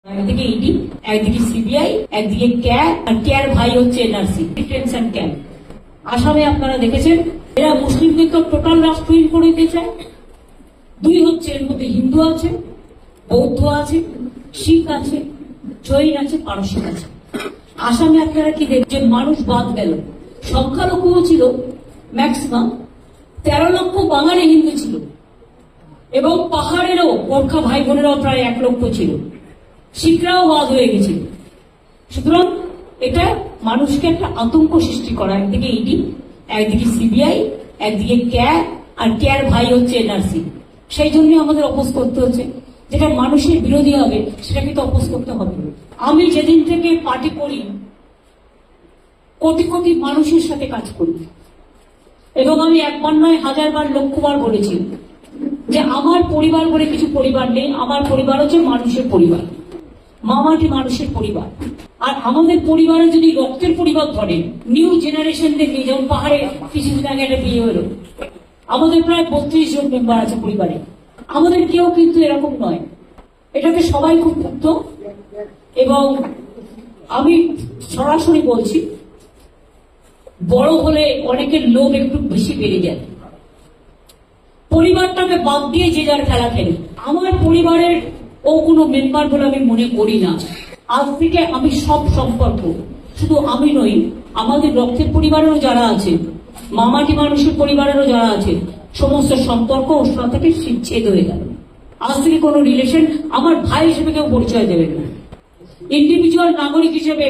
একদিকে ইডি, একদিকে সিবিআই, একদিকে ক্যাট, আর ক্যার ভাই হচ্ছে এনআরসি, ডিটেনশন ক্যাম্প। আসামে আপনারা দেখেছেন এরা মুসলিমদের তো টোটাল রাষ্ট্রহীন করে দিতে চায়। দুই হচ্ছে এর মধ্যে হিন্দু আছে, বৌদ্ধ আছে, শিখ আছে, জৈন আছে, পারসিক আছে। আসামে আপনারা কি দেখছেন, মানুষ বাদ গেল, সংখ্যালঘু ছিল ম্যাক্সিমাম 13 লক্ষ বাঙালি হিন্দু ছিল, এবং পাহাড়েরও গোর্খা ভাই বোনেরাও প্রায় 1 লক্ষ ছিল, শিখরাও বাদ হয়ে গেছিল। সুতরাং এটা মানুষকে একটা আতঙ্ক সৃষ্টি করা, একদিকে ইডি, একদিকে সিবিআই, একদিকে ক্যাট, আর ক্যার ভাই হচ্ছে এনআরসি। সেই জন্য আমাদের অপোজ করতে হচ্ছে। যেটা মানুষের বিরোধী হবে সেটাকে তো অপোজ করতে হবে। আমি যেদিন থেকে পার্টি করি, কোটি কোটি মানুষের সাথে কাজ করি, এবং আমি একবার নয় 1000 বার, লক্ষবার বলেছি যে আমার পরিবার বলে কিছু পরিবার নেই। আমার পরিবার হচ্ছে মানুষের পরিবার, মামাটি মানুষের পরিবার। আর আমাদের পরিবারে যদি রক্তের পরিবার ধরে, নিউ জেনারেশনদের নিয়ে, যেমন পাহাড়ে কিছুদিন আগে একটা বিয়ে হলো, আমাদের প্রায় 32 জন মেম্বার আছে পরিবারে। আমাদের কেউ কিন্তু এরকম নয়, এটাকে সবাই খুব মুগ্ধ। এবং আমি সরাসরি বলছি, বড় হলে অনেকের লোভ একটু বেশি বেড়ে যায়, পরিবারটাকে বাদ দিয়ে যে যার খেলা খেলে। আমার পরিবারের ও কোনো মেম্বার বলে আমি মনে করি না। আজ থেকে আমি সব সম্পর্ক, শুধু আমি নই, আমাদের রক্তের পরিবারেরও যারা আছে, মামাটি মানুষের পরিবারেরও যারা আছে, সমস্ত সম্পর্ক ওর সাথে ছেদ হয়ে গেল। আজ থেকে কোনো রিলেশন আমার ভাই হিসেবে কেউ পরিচয় দেবে না। ইন্ডিভিজুয়াল নাগরিক হিসেবে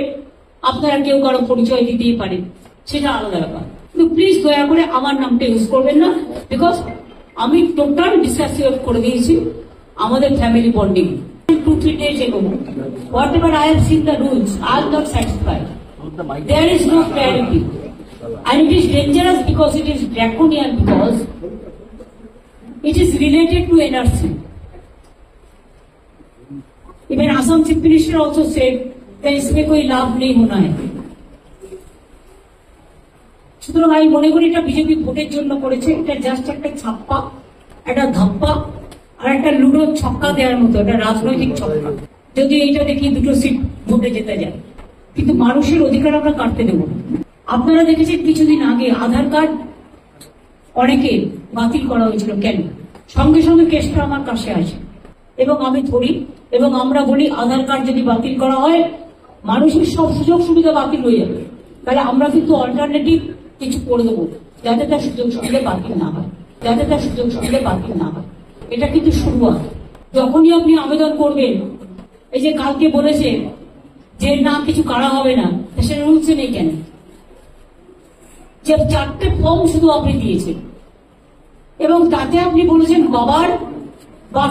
আপনারা কেউ কারো পরিচয় দিতেই পারেন, সেটা আলাদা ব্যাপার। কিন্তু প্লিজ দয়া করে আমার নামটা ইউজ করবেন না, বিকজ আমি টোটাল ডিসঅ্যাসোসিয়েট করে দিয়েছি আমাদের family bonding. 2-3 days ago, whatever I have seen the rules, I am not satisfied. There is no clarity, and it is dangerous because it is draconian, because it is related to NRC. Even Assam Chief Minister also said that इसमें कोई लाभ नहीं होना है। সুতরাং আমি মনে করি এটা বিজেপি ভোটের জন্য করেছে। এটা জাস্ট একটা ছাপ্পা, একটা ধাপ্পা, আর একটা লুডো ছক্কা দেওয়ার মতো, একটা রাজনৈতিক ছক্কা। যদি এইটা দেখি 2টো সিট ভোটে যেতে যায়, কিন্তু মানুষের অধিকার আমরা কাটতে দেব না। আপনারা দেখেছেন কিছুদিন আগে আধার কার্ড অনেকে বাতিল করা হয়েছিল, কেন? সঙ্গে সঙ্গে কেসটা আমার কাছে আসে এবং আমি ধরি, এবং আমরা বলি আধার কার্ড যদি বাতিল করা হয়, মানুষের সব সুযোগ সুবিধা বাতিল হয়ে যাবে। তাহলে আমরা কিন্তু অল্টারনেটিভ কিছু করে দেবো, যাতে তার সুযোগ সুবিধা বাতিল না হয়, যাতে তার সুযোগ সুবিধা বাতিল না হয়। এটা কিন্তু শুরুয়াত। যখনই আপনি আবেদন করবেন, এই যে কালকে বলেছে যে না কিছু করা হবে না, সেটা রুলসে নেই কেন? যে 4টে ফর্ম শুধু আপনি দিয়েছেন, এবং তাতে আপনি বলেছেন বাবার বা